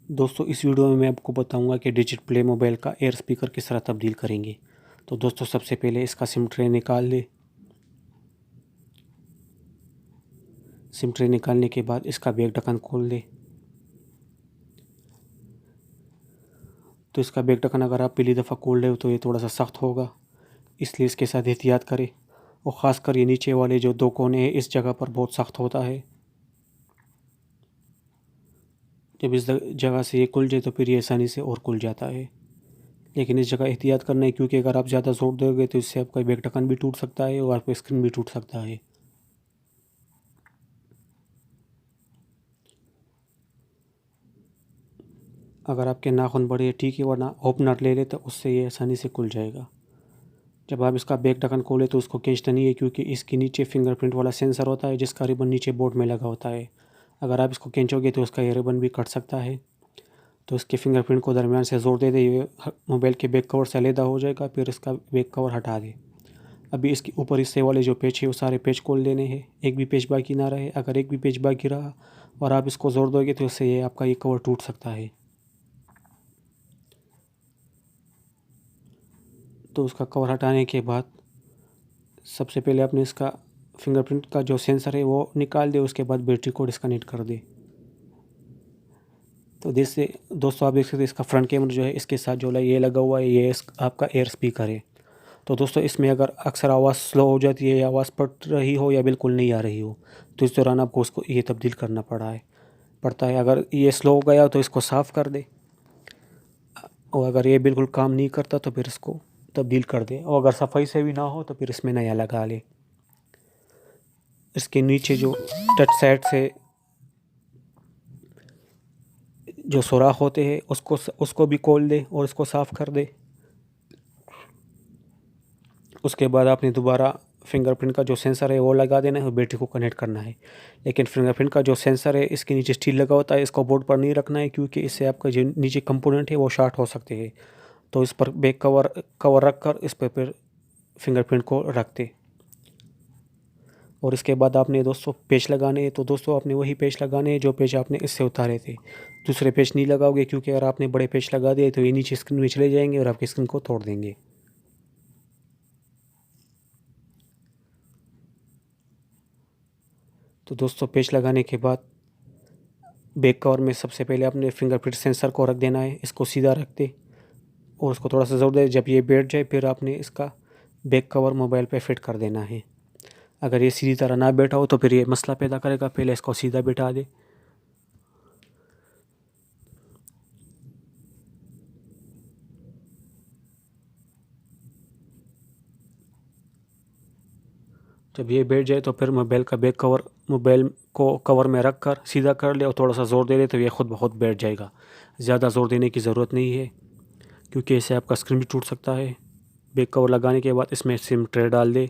दोस्तों इस वीडियो में मैं आपको बताऊंगा कि डिजिट प्ले मोबाइल का एयर स्पीकर किस तरह तब्दील करेंगे। तो दोस्तों सबसे पहले इसका सिम ट्रे निकाल ले। सिम ट्रे निकालने के बाद इसका बैक ढक्कन खोल ले। तो इसका बैक ढक्कन अगर आप पहली दफ़ा खोल रहे हो तो ये थोड़ा सा सख्त होगा, इसलिए इसके साथ एहतियात करें। और ख़ासकर ये नीचे वाले जो दो कोने हैं इस जगह पर बहुत सख्त होता है। जब इस जगह से ये खुल जाए तो फिर ये आसानी से और खुल जाता है, लेकिन इस जगह एहतियात करना है क्योंकि अगर आप ज़्यादा ज़ोर दोगे तो इससे आपका बैक ढक्कन भी टूट सकता है और आपका स्क्रीन भी टूट सकता है। अगर आपके नाखून बड़े ठीक है, वरना ओपनर ले ले तो उससे ये आसानी से खुल जाएगा। जब आप इसका बैक ढक्कन खोले तो उसको खींचना नहीं है क्योंकि इसके नीचे फिंगरप्रिंट वाला सेंसर होता है जिसका रिबन नीचे बोर्ड में लगा होता है। अगर आप इसको खींचोगे तो उसका ये रिबन भी कट सकता है। तो इसके फिंगरप्रिंट को दरमियान से ज़ोर दे दे, ये मोबाइल के बैक कवर से अलहदा हो जाएगा। फिर इसका बैक कवर हटा दे। अभी इसके ऊपर हिस्से वाले जो पेच है वो सारे पेच खोल लेने हैं, एक भी पेच बाकी ना रहे। अगर एक भी पेच बाकी रहा और आप इसको ज़ोर दोगे तो इससे ये आपका ये कवर टूट सकता है। तो उसका कवर हटाने के बाद सबसे पहले आपने इसका फिंगरप्रिंट का जो सेंसर है वो निकाल दे, उसके बाद बैटरी को डिस्कनेक्ट कर दे। तो जैसे दोस्तों आप देख सकते हैं इसका फ्रंट कैमरा जो है इसके साथ जो ये लगा हुआ है, ये आपका एयर स्पीकर है। तो दोस्तों इसमें अगर अक्सर आवाज़ स्लो हो जाती है या आवाज़ पड़ रही हो या बिल्कुल नहीं आ रही हो तो इस दौरान आपको उसको ये तब्दील करना पड़ता है। अगर ये स्लो हो गया तो इसको साफ़ कर दे, और अगर ये बिल्कुल काम नहीं करता तो फिर इसको तब्दील कर दे, और अगर सफाई से भी ना हो तो फिर इसमें नया लगा ले। इसके नीचे जो टच साइड से जो सुराख होते हैं उसको भी खोल दे और इसको साफ़ कर दे। उसके बाद आपने दोबारा फिंगरप्रिंट का जो सेंसर है वो लगा देना है और बैटरी को कनेक्ट करना है। लेकिन फिंगरप्रिंट का जो सेंसर है इसके नीचे स्टील लगा होता है, इसको बोर्ड पर नहीं रखना है क्योंकि इससे आपका जो नीचे कंपोनेंट है वो शॉर्ट हो सकते हैं। तो इस पर बैक कवर रख कर इस पर फिर फिंगरप्रिंट को रख दे। और इसके बाद आपने दोस्तों पेच लगाने हैं। तो दोस्तों आपने वही पेच लगाने हैं जो पेच आपने इससे उतारे थे। दूसरे पेच नहीं लगाओगे क्योंकि अगर आपने बड़े पेच लगा दिए तो ये नीचे स्क्रीन में चले जाएंगे और आपकी स्क्रीन को तोड़ देंगे। तो दोस्तों पेच लगाने के बाद बैक कवर में सबसे पहले आपने फिंगरप्रिंट सेंसर को रख देना है, इसको सीधा रख दे और उसको थोड़ा सा ज़ोर दे। जब ये बैठ जाए फिर आपने इसका बैक कवर मोबाइल पे फिट कर देना है। अगर ये सीधी तरह ना बैठा हो तो फिर ये मसला पैदा करेगा, पहले इसको सीधा बैठा दे। जब ये बैठ जाए तो फिर मोबाइल का बैक कवर मोबाइल को कवर में रख कर सीधा कर ले और थोड़ा सा ज़ोर दे दे तो ये ख़ुद ब खुद बैठ जाएगा। ज़्यादा ज़ोर देने की ज़रूरत नहीं है क्योंकि इससे आपका स्क्रीन भी टूट सकता है। बैक कवर लगाने के बाद इसमें सिम ट्रे डाल दे।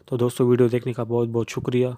तो दोस्तों वीडियो देखने का बहुत बहुत शुक्रिया।